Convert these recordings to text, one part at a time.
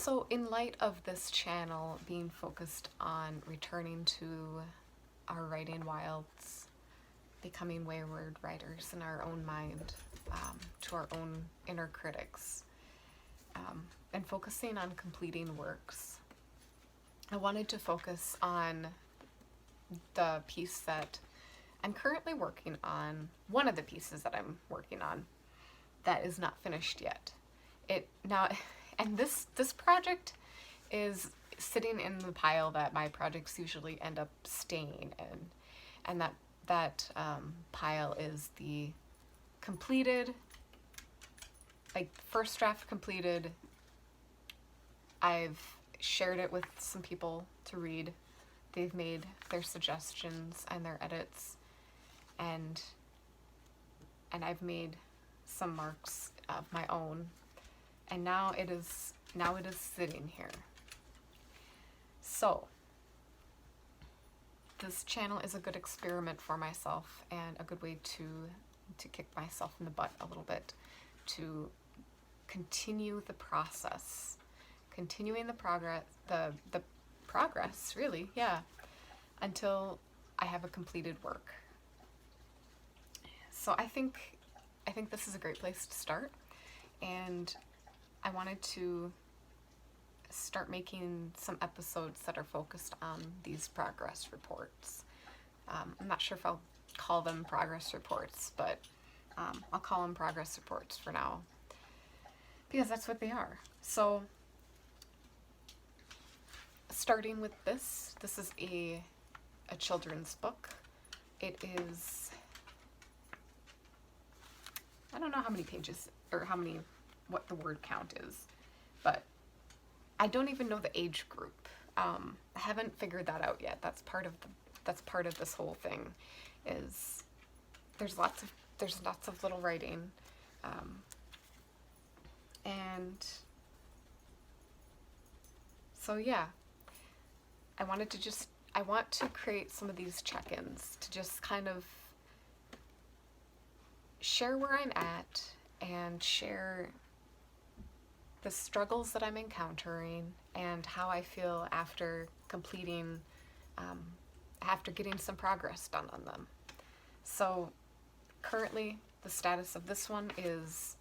So in light of this channel being focused on returning to our writing wilds, becoming wayward writers in our own mind, to our own inner critics, and focusing on completing works, I wanted to focus on the piece that I'm currently working on, one of the pieces that I'm working on that is not finished yet. And this project is sitting in the pile that my projects usually end up staying in, and that pile is the completed, like first draft completed. I've shared it with some people to read. They've made their suggestions and their edits, and I've made some marks of my own, and now it is sitting here. So this channel is a good experiment for myself and a good way to kick myself in the butt a little bit, to continue the process, continuing the progress, the progress, really, yeah, until I have a completed work. So I think this is a great place to start, and I wanted to start making some episodes that are focused on these progress reports. I'm not sure if I'll call them progress reports, but I'll call them progress reports for now, because that's what they are. So starting with this is a children's book. It is, I don't know how many pages or what the word count is, but I don't even know the age group. I haven't figured that out yet. That's part of this whole thing. Is there's lots of little writing, and so yeah, I want to create some of these check-ins to just kind of share where I'm at and share the struggles that I'm encountering and how I feel after completing, after getting some progress done on them. So currently the status of this one is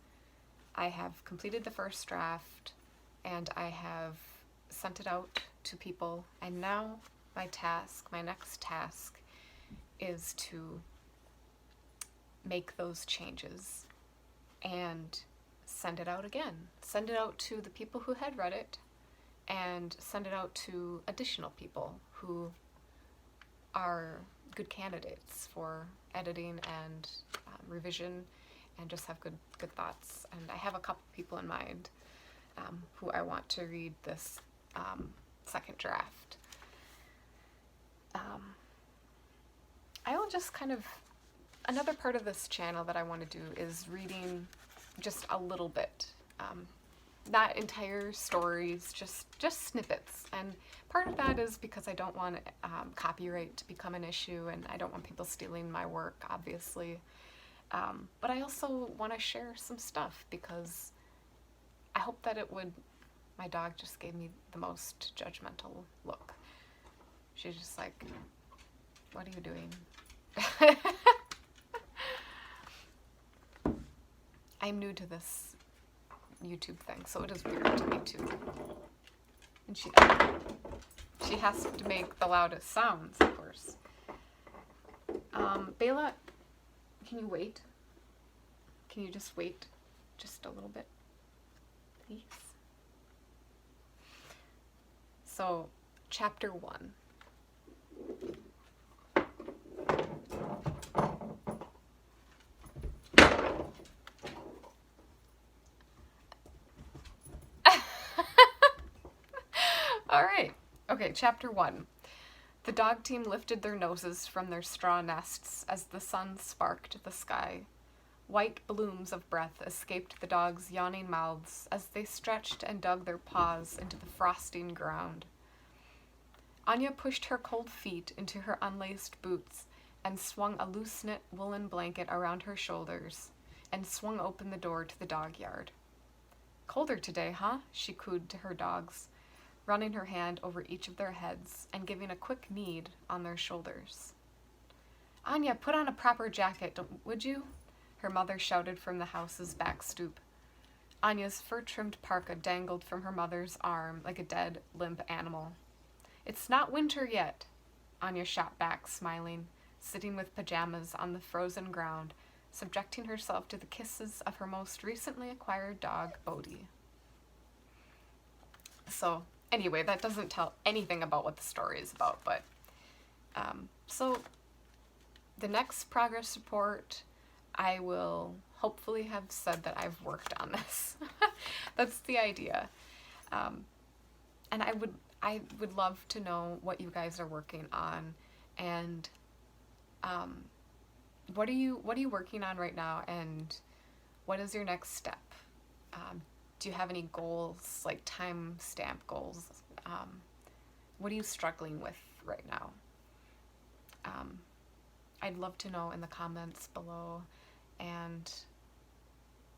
I have completed the first draft and I have sent it out to people, and now my next task is to make those changes and send it out again. Send it out to the people who had read it, and send it out to additional people who are good candidates for editing and revision, and just have good thoughts. And I have a couple people in mind who I want to read this second draft. I will just kind of, another part of this channel that I want to do is reading just a little bit, not entire stories, just snippets. And part of that is because I don't want copyright to become an issue, and I don't want people stealing my work, obviously. But I also want to share some stuff because I hope that it would. My dog just gave me the most judgmental look. She's just like, "What are you doing?" I'm new to this YouTube thing, so it is weird to me too. And she has to make the loudest sounds, of course. Bella, can you wait? Can you just wait just a little bit, please? So, chapter 1. All right. Okay, chapter 1. The dog team lifted their noses from their straw nests as the sun sparked the sky. White blooms of breath escaped the dogs' yawning mouths as they stretched and dug their paws into the frosting ground. Anya pushed her cold feet into her unlaced boots and swung a loose-knit woolen blanket around her shoulders and swung open the door to the dog yard. Colder today, huh? She cooed to her dogs, running her hand over each of their heads and giving a quick knead on their shoulders. Anya, put on a proper jacket, would you? Her mother shouted from the house's back stoop. Anya's fur-trimmed parka dangled from her mother's arm like a dead, limp animal. It's not winter yet, Anya shot back, smiling, sitting with pajamas on the frozen ground, subjecting herself to the kisses of her most recently acquired dog, Bodhi. So, anyway, that doesn't tell anything about what the story is about, but, so the next progress report, I will hopefully have said that I've worked on this. That's the idea. And I would love to know what you guys are working on, and what are you working on right now, and what is your next step? Do you have any goals, like time stamp goals? What are you struggling with right now? I'd love to know in the comments below, and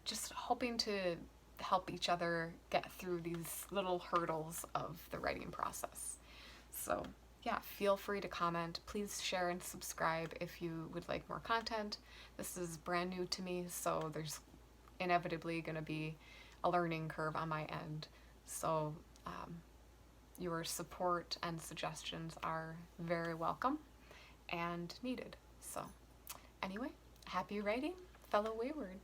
just hoping to help each other get through these little hurdles of the writing process. So yeah, feel free to comment. Please share and subscribe if you would like more content. This is brand new to me, so there's inevitably going to be a learning curve on my end. So your support and suggestions are very welcome and needed. So anyway, happy writing, fellow wayward.